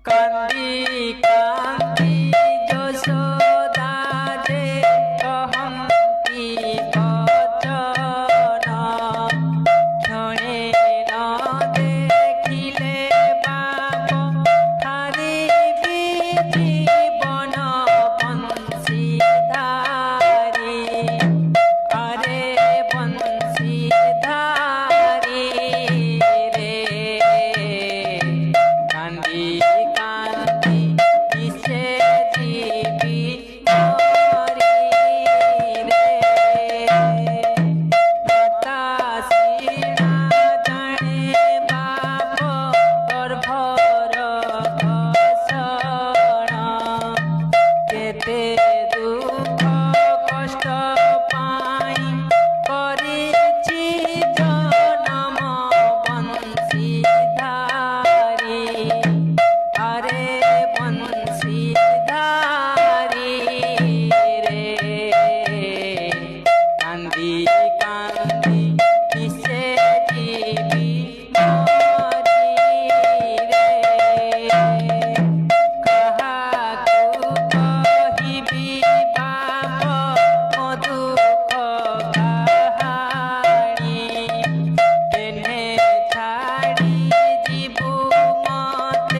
কান্দি কান্দি যশোদা যে কহন্তি বচন ক্ষণে ন দেখিলে বাপ হারিবি জীবন বংশীধারী আরে বংশীধারী রে কান্দি